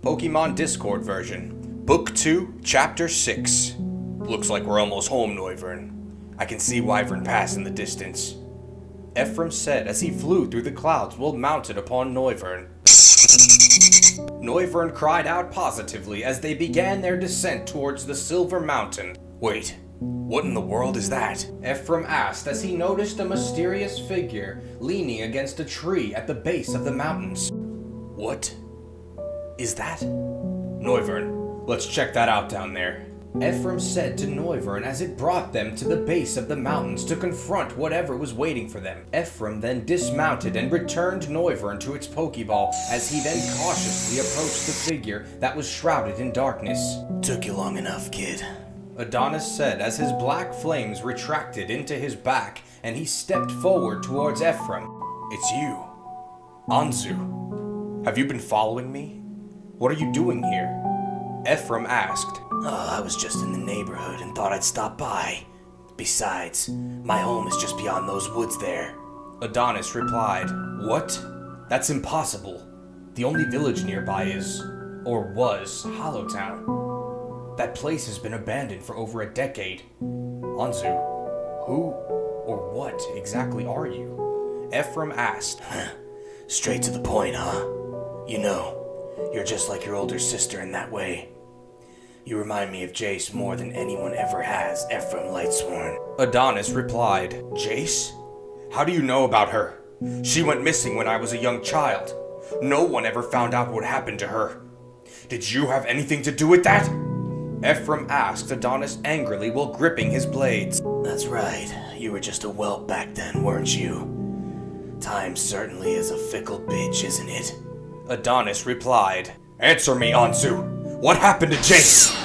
Pokemon Discord version. Book 2, Chapter 6. Looks like we're almost home, Noivern. I can see Wyvern Pass in the distance. Ephraim said as he flew through the clouds while mounted upon Noivern. Noivern cried out positively as they began their descent towards the Silver Mountain. Wait, what in the world is that? Ephraim asked as he noticed a mysterious figure leaning against a tree at the base of the mountains. What is that? Noivern, let's check that out down there. Ephraim said to Noivern as it brought them to the base of the mountains to confront whatever was waiting for them. Ephraim then dismounted and returned Noivern to its Pokeball as he then cautiously approached the figure that was shrouded in darkness. Took you long enough, kid. Adonis said as his black flames retracted into his back and he stepped forward towards Ephraim. It's you, Anzu. Have you been following me? What are you doing here? Ephraim asked. Oh, I was just in the neighborhood and thought I'd stop by. Besides, my home is just beyond those woods there. Adonis replied. What? That's impossible. The only village nearby is, or was, Hollowtown. That place has been abandoned for over a decade. Anzu, who or what exactly are you? Ephraim asked. Straight to the point, huh? You know, you're just like your older sister in that way. You remind me of Jace more than anyone ever has, Ephraim Lightsworn. Adonis replied. Jace? How do you know about her? She went missing when I was a young child. No one ever found out what happened to her. Did you have anything to do with that? Ephraim asked Adonis angrily while gripping his blades. That's right. You were just a whelp back then, weren't you? Time certainly is a fickle bitch, isn't it? Adonis replied. Answer me, Anzu. What happened to Jace?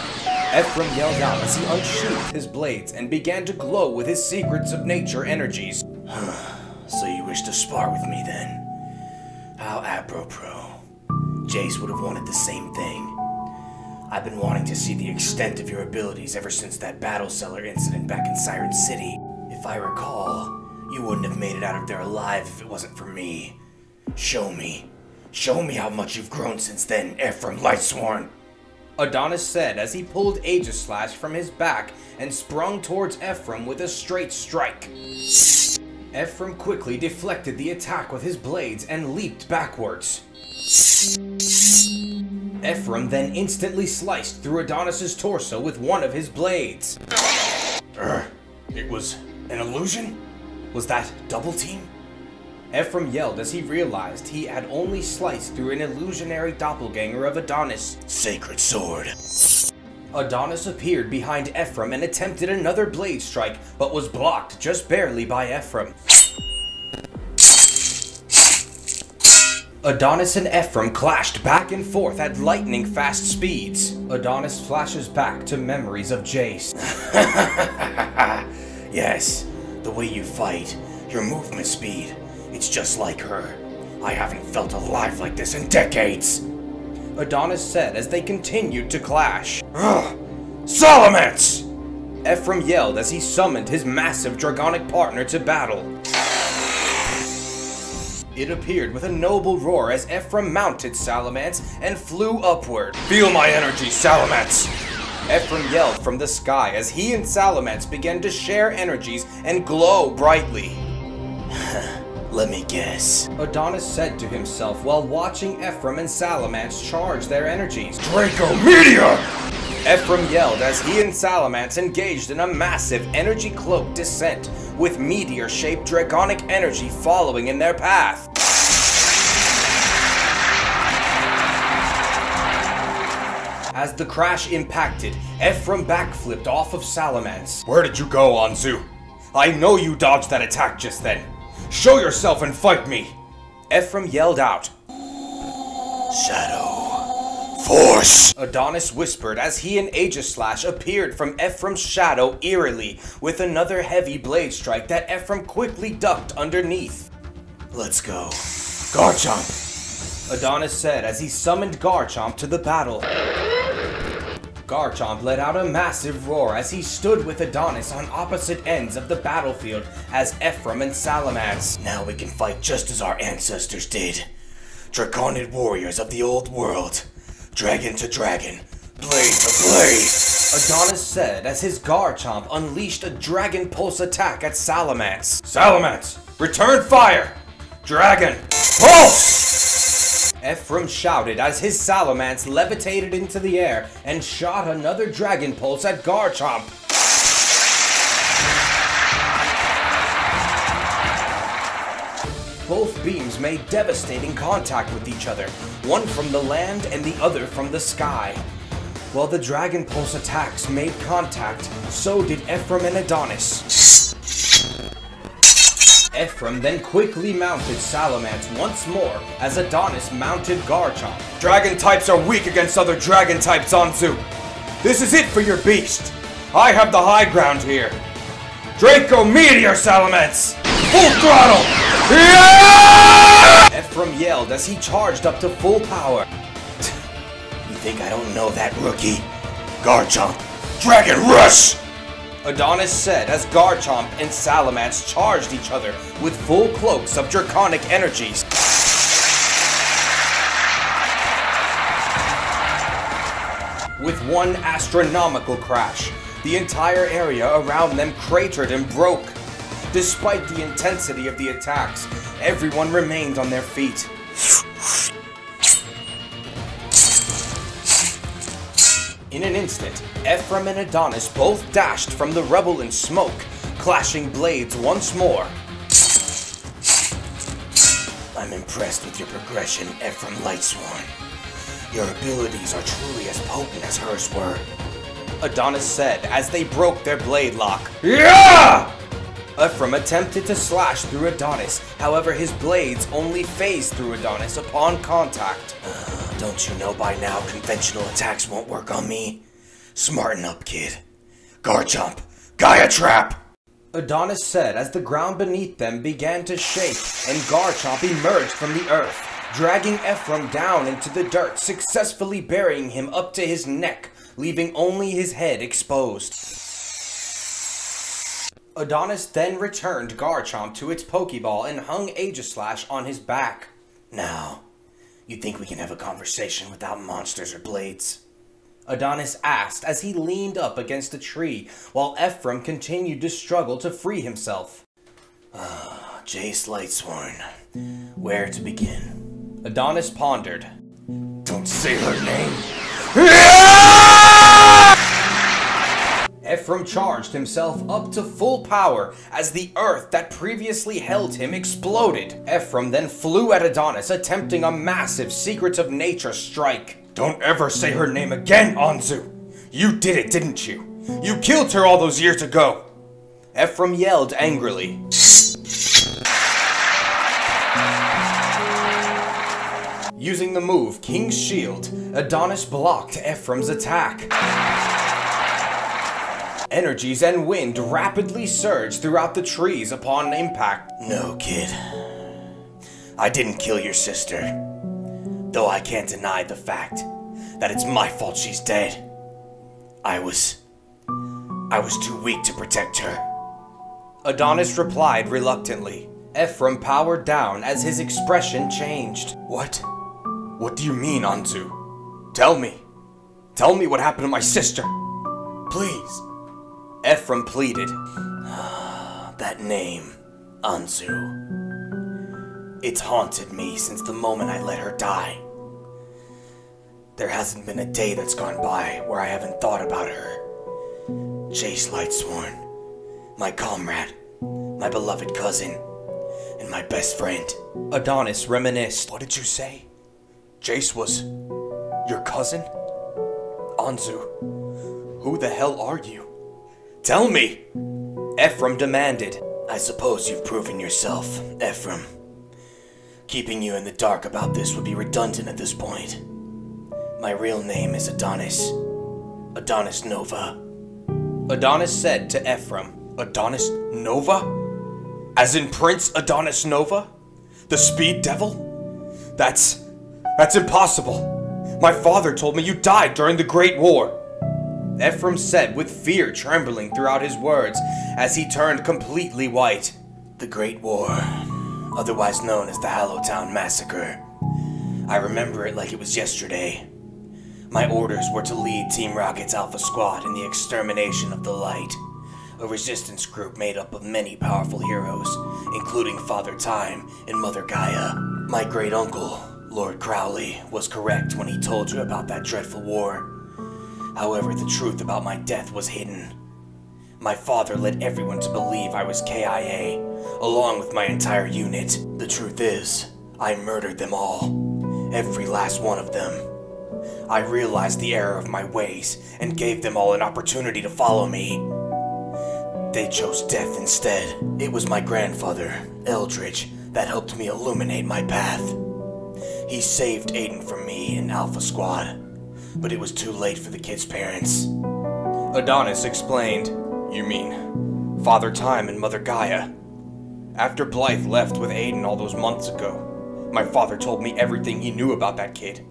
Ephraim yelled out as he unsheathed his blades and began to glow with his secrets of nature energies. So you wish to spar with me then? How apropos. Jace would have wanted the same thing. I've been wanting to see the extent of your abilities ever since that Battle Cellar incident back in Siren City. If I recall, you wouldn't have made it out of there alive if it wasn't for me. Show me. Show me how much you've grown since then, Ephraim Lightsworn. Adonis said as he pulled Aegislash from his back and sprung towards Ephraim with a straight strike. Ephraim quickly deflected the attack with his blades and leaped backwards. Ephraim then instantly sliced through Adonis's torso with one of his blades. It was an illusion? Was that double team? Ephraim yelled as he realized he had only sliced through an illusionary doppelganger of Adonis. Sacred sword. Adonis appeared behind Ephraim and attempted another blade strike, but was blocked just barely by Ephraim. Adonis and Ephraim clashed back and forth at lightning-fast speeds. Adonis flashes back to memories of Jace. Yes, the way you fight, your movement speed. It's just like her. I haven't felt alive like this in decades. Adonis said as they continued to clash. Salamence! Ephraim yelled as he summoned his massive dragonic partner to battle. It appeared with a noble roar as Ephraim mounted Salamence and flew upward. Feel my energy, Salamence! Ephraim yelled from the sky as he and Salamence began to share energies and glow brightly. Let me guess. Adonis said to himself while watching Ephraim and Salamence charge their energies. Draco Meteor! Ephraim yelled as he and Salamence engaged in a massive energy cloak descent with meteor-shaped draconic energy following in their path. As the crash impacted, Ephraim backflipped off of Salamence. Where did you go, Anzu? I know you dodged that attack just then. Show yourself and fight me! Ephraim yelled out. Shadow. Force! Adonis whispered as he and Aegislash appeared from Ephraim's shadow eerily with another heavy blade strike that Ephraim quickly ducked underneath. Let's go. Garchomp! Adonis said as he summoned Garchomp to the battle. Garchomp let out a massive roar as he stood with Adonis on opposite ends of the battlefield as Ephraim and Salamence. Now we can fight just as our ancestors did. Draconid warriors of the old world. Dragon to dragon, blade to blade. Adonis said as his Garchomp unleashed a Dragon Pulse attack at Salamence. Salamence, return fire! Dragon Pulse! Ephraim shouted as his Salamence levitated into the air and shot another Dragon Pulse at Garchomp. Both beams made devastating contact with each other, one from the land and the other from the sky. While the Dragon Pulse attacks made contact, so did Ephraim and Adonis. Ephraim then quickly mounted Salamence once more as Adonis mounted Garchomp. Dragon types are weak against other dragon types, Anzu. This is it for your beast. I have the high ground here. Draco Meteor, Salamence! Full throttle! Yeah! Ephraim yelled as he charged up to full power. You think I don't know that, rookie? Garchomp, Dragon Rush! Adonis said as Garchomp and Salamence charged each other with full cloaks of draconic energies. With one astronomical crash, the entire area around them cratered and broke. Despite the intensity of the attacks, everyone remained on their feet. In an instant, Ephraim and Adonis both dashed from the rubble and smoke, clashing blades once more. I'm impressed with your progression, Ephraim Lightsworn. Your abilities are truly as potent as hers were, Adonis said as they broke their blade lock. Yeah! Ephraim attempted to slash through Adonis, however his blades only phased through Adonis upon contact. Don't you know by now conventional attacks won't work on me? Smarten up, kid. Garchomp, Gaia Trap! Adonis said as the ground beneath them began to shake and Garchomp emerged from the earth, dragging Ephraim down into the dirt, successfully burying him up to his neck, leaving only his head exposed. Adonis then returned Garchomp to its Pokeball and hung Aegislash on his back. Now, you think we can have a conversation without monsters or blades? Adonis asked as he leaned up against a tree, while Ephraim continued to struggle to free himself. Jace Lightsworn, where to begin? Adonis pondered. Don't say her name! Ephraim charged himself up to full power as the earth that previously held him exploded. Ephraim then flew at Adonis, attempting a massive Secrets of Nature strike. Don't ever say her name again, Anzu! You did it, didn't you? You killed her all those years ago! Ephraim yelled angrily. Using the move King's Shield, Adonis blocked Ephraim's attack. Energies and wind rapidly surged throughout the trees upon impact. No, kid. I didn't kill your sister. Though I can't deny the fact that it's my fault she's dead. I was too weak to protect her. Adonis replied reluctantly. Ephraim powered down as his expression changed. What? What do you mean, Anzu? Tell me. Tell me what happened to my sister. Please. Ephraim pleaded. That name, Anzu. It's haunted me since the moment I let her die. There hasn't been a day that's gone by where I haven't thought about her. Jace Lightsworn, my comrade, my beloved cousin, and my best friend. Adonis reminisced. What did you say? Jace was your cousin? Anzu, who the hell are you? Tell me! Ephraim demanded. I suppose you've proven yourself, Ephraim. Keeping you in the dark about this would be redundant at this point. My real name is Adonis. Adonis Nova. Adonis said to Ephraim. Adonis Nova? As in Prince Adonis Nova? The Speed Devil? That's impossible. My father told me you died during the Great War. Ephraim said with fear trembling throughout his words as he turned completely white. The Great War, otherwise known as the Hallowtown Massacre. I remember it like it was yesterday. My orders were to lead Team Rocket's Alpha Squad in the extermination of the Light, a resistance group made up of many powerful heroes, including Father Time and Mother Gaia. My great uncle, Lord Crowley, was correct when he told you about that dreadful war. However, the truth about my death was hidden. My father led everyone to believe I was KIA, along with my entire unit. The truth is, I murdered them all, every last one of them. I realized the error of my ways and gave them all an opportunity to follow me. They chose death instead. It was my grandfather, Eldridge, that helped me illuminate my path. He saved Aiden from me in Alpha Squad, but it was too late for the kid's parents. Adonis explained. You mean Father Time and Mother Gaia? After Blythe left with Aiden all those months ago, my father told me everything he knew about that kid.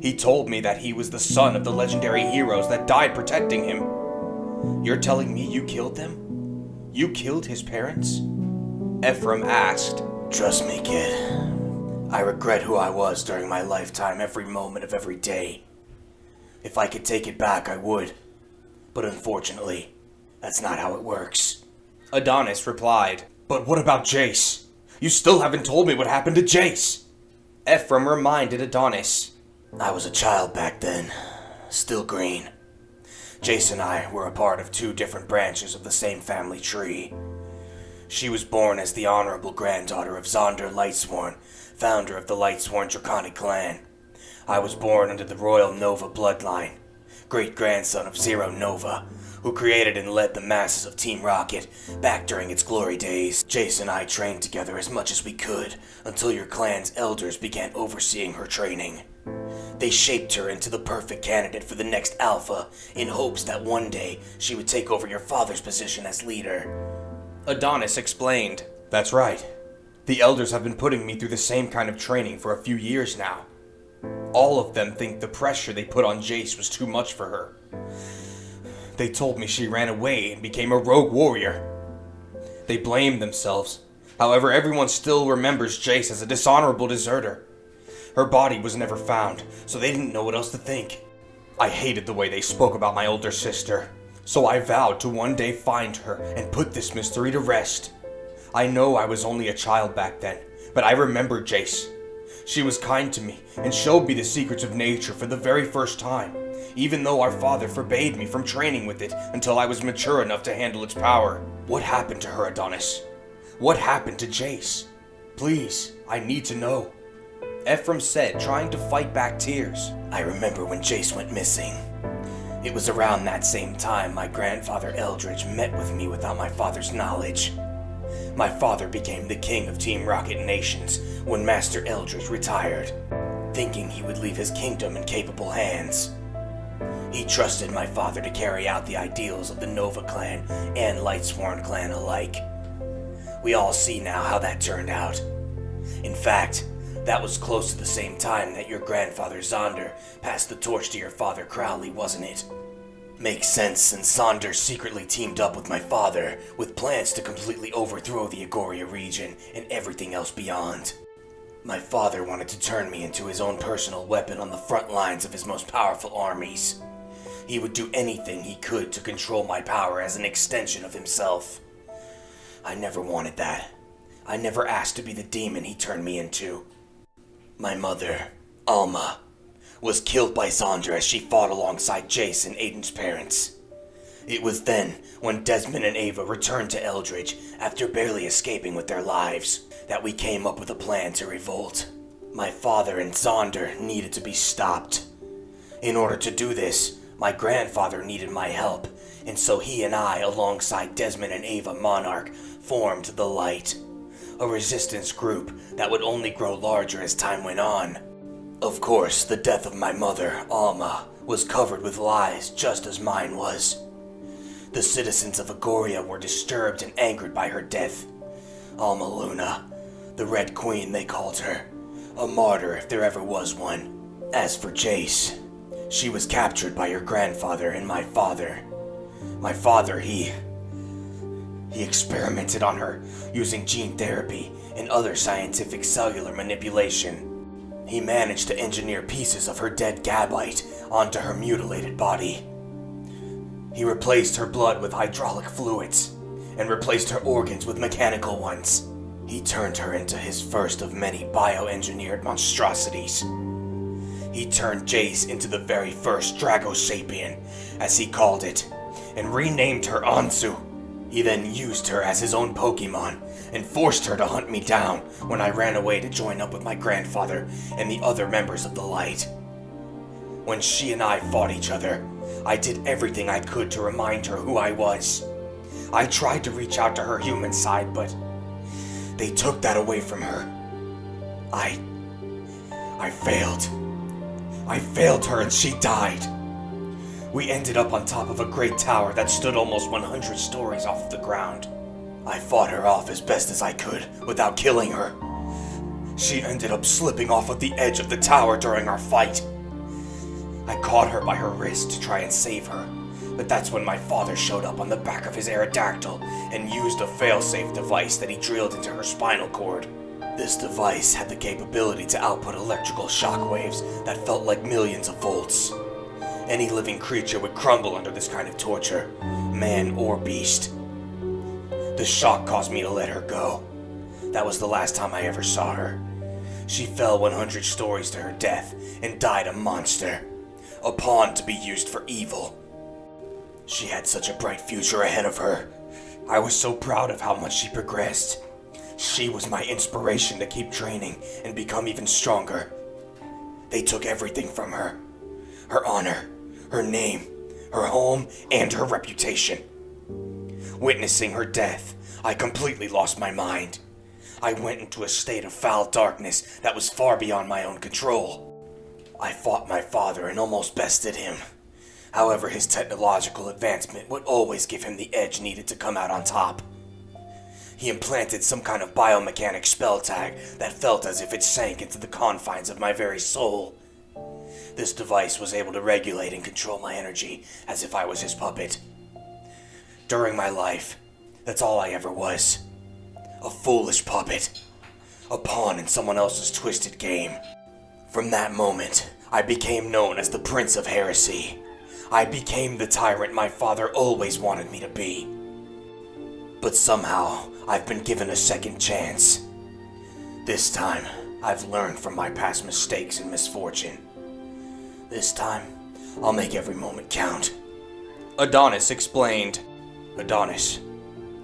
He told me that he was the son of the legendary heroes that died protecting him. You're telling me you killed them? You killed his parents? Ephraim asked. Trust me, kid. I regret who I was during my lifetime every moment of every day. If I could take it back, I would. But unfortunately, that's not how it works. Adonis replied. But what about Jace? You still haven't told me what happened to Jace. Ephraim reminded Adonis. I was a child back then, still green. Jace and I were a part of two different branches of the same family tree. She was born as the honorable granddaughter of Zonder Lightsworn, founder of the Lightsworn Draconic clan. I was born under the Royal Nova bloodline, great-grandson of Zero Nova, who created and led the masses of Team Rocket back during its glory days. Jace and I trained together as much as we could until your clan's elders began overseeing her training. They shaped her into the perfect candidate for the next Alpha in hopes that one day she would take over your father's position as leader. Adonis explained. That's right. The elders have been putting me through the same kind of training for a few years now. All of them think the pressure they put on Jace was too much for her. They told me she ran away and became a rogue warrior. They blamed themselves. However, everyone still remembers Jace as a dishonorable deserter. Her body was never found, so they didn't know what else to think. I hated the way they spoke about my older sister, so I vowed to one day find her and put this mystery to rest. I know I was only a child back then, but I remember Jace. She was kind to me and showed me the secrets of nature for the very first time, even though our father forbade me from training with it until I was mature enough to handle its power. What happened to her, Adonis? What happened to Jace? Please, I need to know. Ephraim said, trying to fight back tears. I remember when Jace went missing. It was around that same time my grandfather Eldridge met with me without my father's knowledge. My father became the king of Team Rocket Nations when Master Eldridge retired, thinking he would leave his kingdom in capable hands. He trusted my father to carry out the ideals of the Nova clan and Lightsworn clan alike. We all see now how that turned out. In fact, that was close to the same time that your grandfather Zonder passed the torch to your father Crowley, wasn't it? Makes sense since Zonder secretly teamed up with my father with plans to completely overthrow the Agoria region and everything else beyond. My father wanted to turn me into his own personal weapon on the front lines of his most powerful armies. He would do anything he could to control my power as an extension of himself. I never wanted that. I never asked to be the demon he turned me into. My mother, Alma, was killed by Zonder as she fought alongside Jace and Aiden's parents. It was then, when Desmond and Ava returned to Eldridge after barely escaping with their lives, that we came up with a plan to revolt. My father and Zonder needed to be stopped. In order to do this, my grandfather needed my help, and so he and I, alongside Desmond and Ava Monarch, formed the Light, a resistance group that would only grow larger as time went on. Of course, the death of my mother, Alma, was covered with lies just as mine was. The citizens of Agoria were disturbed and angered by her death. Alma Luna, the Red Queen they called her, a martyr if there ever was one. As for Jace, she was captured by your grandfather and my father. My father, he experimented on her using gene therapy and other scientific cellular manipulation. He managed to engineer pieces of her dead Gabite onto her mutilated body. He replaced her blood with hydraulic fluids and replaced her organs with mechanical ones. He turned her into his first of many bioengineered monstrosities. He turned Jace into the very first Dragosapien, as he called it, and renamed her Anzu. He then used her as his own Pokemon and forced her to hunt me down when I ran away to join up with my grandfather and the other members of the Light. When she and I fought each other, I did everything I could to remind her who I was. I tried to reach out to her human side, but they took that away from her. I failed. I failed her and she died. We ended up on top of a great tower that stood almost 100 stories off of the ground. I fought her off as best as I could without killing her. She ended up slipping off of the edge of the tower during our fight. I caught her by her wrist to try and save her, but that's when my father showed up on the back of his Aerodactyl and used a failsafe device that he drilled into her spinal cord. This device had the capability to output electrical shockwaves that felt like millions of volts. Any living creature would crumble under this kind of torture, man or beast. The shock caused me to let her go. That was the last time I ever saw her. She fell 100 stories to her death and died a monster, a pawn to be used for evil. She had such a bright future ahead of her. I was so proud of how much she progressed. She was my inspiration to keep training and become even stronger. They took everything from her. Her honor, her name, her home, and her reputation. Witnessing her death, I completely lost my mind. I went into a state of foul darkness that was far beyond my own control. I fought my father and almost bested him. However, his technological advancement would always give him the edge needed to come out on top. He implanted some kind of biomechanic spell tag that felt as if it sank into the confines of my very soul. This device was able to regulate and control my energy as if I was his puppet. During my life, that's all I ever was. A foolish puppet. A pawn in someone else's twisted game. From that moment, I became known as the Prince of Heresy. I became the tyrant my father always wanted me to be. But somehow, I've been given a second chance. This time, I've learned from my past mistakes and misfortune. This time, I'll make every moment count. Adonis explained. Adonis,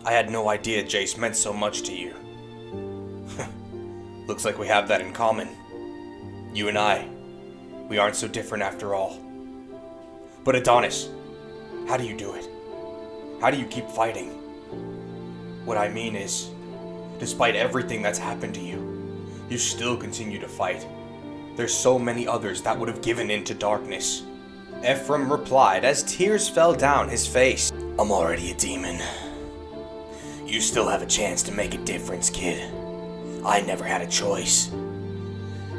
I had no idea Jace meant so much to you. Looks like we have that in common. You and I, we aren't so different after all. But Adonis, how do you do it? How do you keep fighting? What I mean is, despite everything that's happened to you, you still continue to fight. There's so many others that would have given in to darkness. Ephraim replied as tears fell down his face. I'm already a demon. You still have a chance to make a difference, kid. I never had a choice.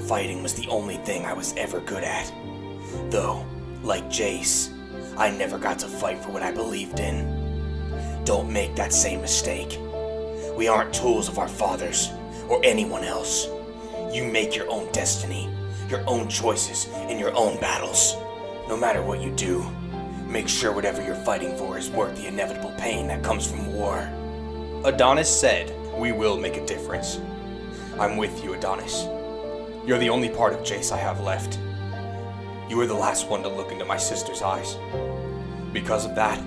Fighting was the only thing I was ever good at. Though, like Jace, I never got to fight for what I believed in. Don't make that same mistake. We aren't tools of our fathers, or anyone else. You make your own destiny, your own choices, and your own battles. No matter what you do, make sure whatever you're fighting for is worth the inevitable pain that comes from war. Adonis said, we will make a difference. I'm with you, Adonis. You're the only part of Jace I have left. You were the last one to look into my sister's eyes. Because of that,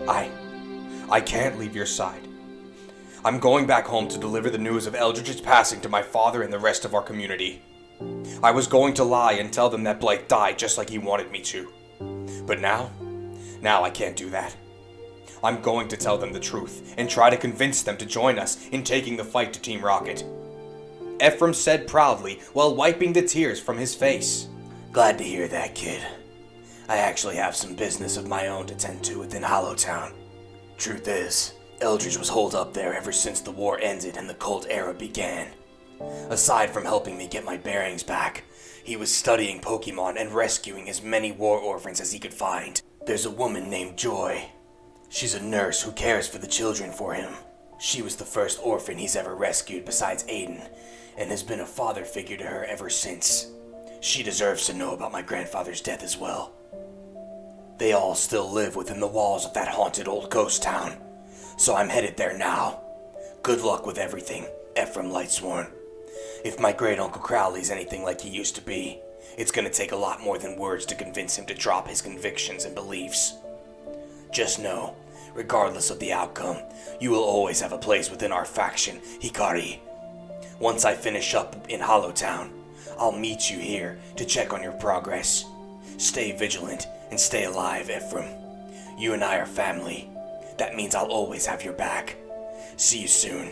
I can't leave your side. I'm going back home to deliver the news of Eldridge's passing to my father and the rest of our community. I was going to lie and tell them that Blake died just like he wanted me to. But now I can't do that. I'm going to tell them the truth and try to convince them to join us in taking the fight to Team Rocket. Ephraim said proudly while wiping the tears from his face. Glad to hear that, kid. I actually have some business of my own to tend to within Hollowtown. Truth is, Eldridge was holed up there ever since the war ended and the Cold Era began. Aside from helping me get my bearings back, he was studying Pokemon and rescuing as many war orphans as he could find. There's a woman named Joy. She's a nurse who cares for the children for him. She was the first orphan he's ever rescued besides Aiden, and has been a father figure to her ever since. She deserves to know about my grandfather's death as well. They all still live within the walls of that haunted old ghost town, so I'm headed there now. Good luck with everything, Ephraim Lightsworn. If my great-uncle Crowley's anything like he used to be, it's gonna take a lot more than words to convince him to drop his convictions and beliefs. Just know, regardless of the outcome, you will always have a place within our faction, Hikari. Once I finish up in Hollowtown, I'll meet you here to check on your progress. Stay vigilant and stay alive, Ephraim. You and I are family. That means I'll always have your back. See you soon.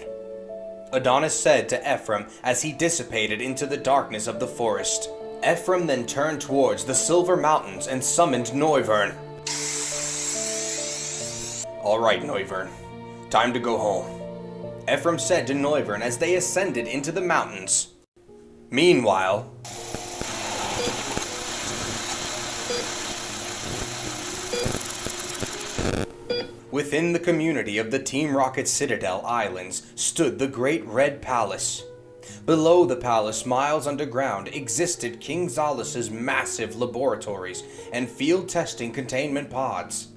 Adonis said to Ephraim as he dissipated into the darkness of the forest. Ephraim then turned towards the Silver Mountains and summoned Noivern. Alright, Noivern. Time to go home, Ephraim said to Noivern as they ascended into the mountains. Meanwhile, within the community of the Team Rocket Citadel Islands stood the Great Red Palace. Below the palace, miles underground, existed King Zalus's massive laboratories and field testing containment pods.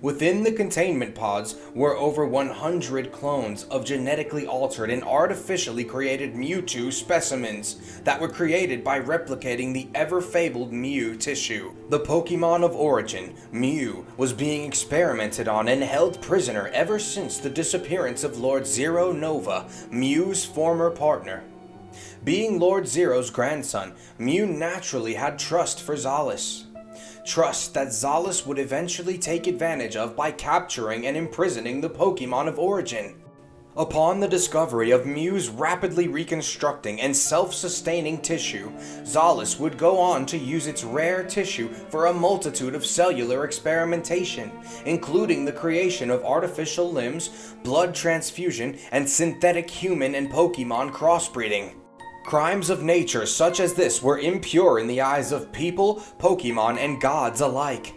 Within the containment pods were over 100 clones of genetically altered and artificially created Mewtwo specimens that were created by replicating the ever-fabled Mew tissue. The Pokemon of origin, Mew, was being experimented on and held prisoner ever since the disappearance of Lord Zero Nova, Mew's former partner. Being Lord Zero's grandson, Mew naturally had trust for Zalus. Trust that Zalus would eventually take advantage of by capturing and imprisoning the Pokemon of origin. Upon the discovery of Mew's rapidly reconstructing and self-sustaining tissue, Zalus would go on to use its rare tissue for a multitude of cellular experimentation, including the creation of artificial limbs, blood transfusion, and synthetic human and Pokemon crossbreeding. Crimes of nature such as this were impure in the eyes of people, Pokemon, and gods alike.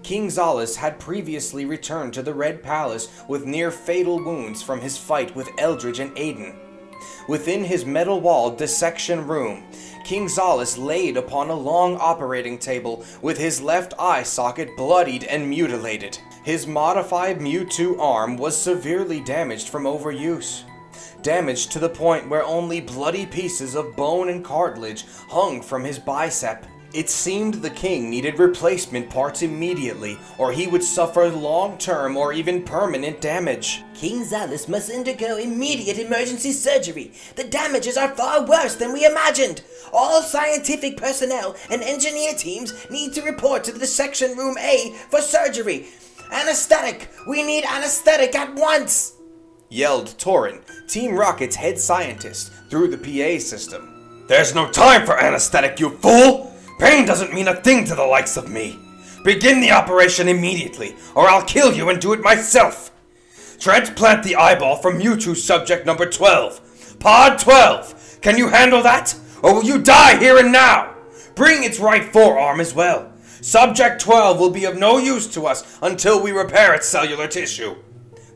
King Zalus had previously returned to the Red Palace with near-fatal wounds from his fight with Eldridge and Aiden. Within his metal-walled dissection room, King Zalus laid upon a long operating table with his left eye socket bloodied and mutilated. His modified Mewtwo arm was severely damaged from overuse. Damaged to the point where only bloody pieces of bone and cartilage hung from his bicep. It seemed the king needed replacement parts immediately, or he would suffer long-term or even permanent damage. King Zalus must undergo immediate emergency surgery. The damages are far worse than we imagined. All scientific personnel and engineer teams need to report to the Section Room A for surgery. Anesthetic! We need anesthetic at once! Yelled Torin, Team Rocket's head scientist, through the PA system. There's no time for anesthetic, you fool! Pain doesn't mean a thing to the likes of me. Begin the operation immediately, or I'll kill you and do it myself. Transplant the eyeball from Mewtwo subject number 12. Pod 12! Can you handle that? Or will you die here and now? Bring its right forearm as well. Subject 12 will be of no use to us until we repair its cellular tissue.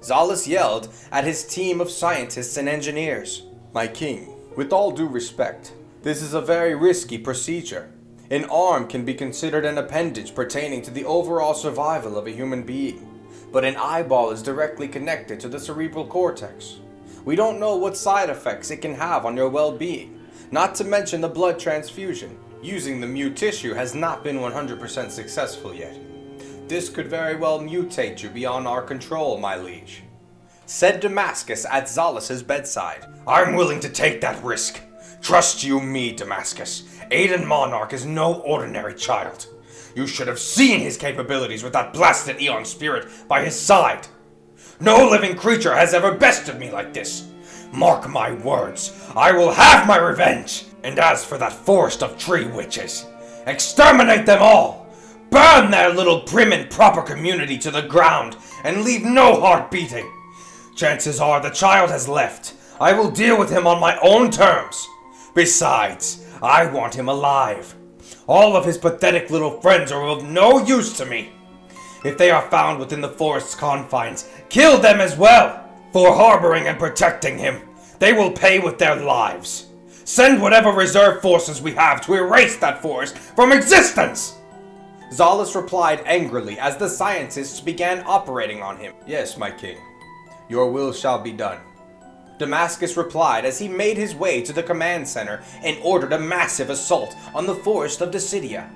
Zalus yelled at his team of scientists and engineers. My king, with all due respect, this is a very risky procedure. An arm can be considered an appendage pertaining to the overall survival of a human being, but an eyeball is directly connected to the cerebral cortex. We don't know what side effects it can have on your well-being, not to mention the blood transfusion. Using the Mew tissue has not been 100% successful yet. This could very well mutate you beyond our control, my liege, said Damascus at Zalus's bedside. I'm willing to take that risk. Trust you me, Damascus. Aiden Monarch is no ordinary child. You should have seen his capabilities with that blasted Eon Spirit by his side. No living creature has ever bested me like this. Mark my words, I will have my revenge. And as for that forest of tree witches, exterminate them all. Burn their little prim and proper community to the ground and leave no heart beating. Chances are the child has left. I will deal with him on my own terms. Besides, I want him alive. All of his pathetic little friends are of no use to me. If they are found within the forest's confines, kill them as well. For harboring and protecting him, they will pay with their lives. Send whatever reserve forces we have to erase that forest from existence! Zalus replied angrily as the scientists began operating on him. Yes, my king. Your will shall be done. Damascus replied as he made his way to the command center and ordered a massive assault on the forest of Dissidia.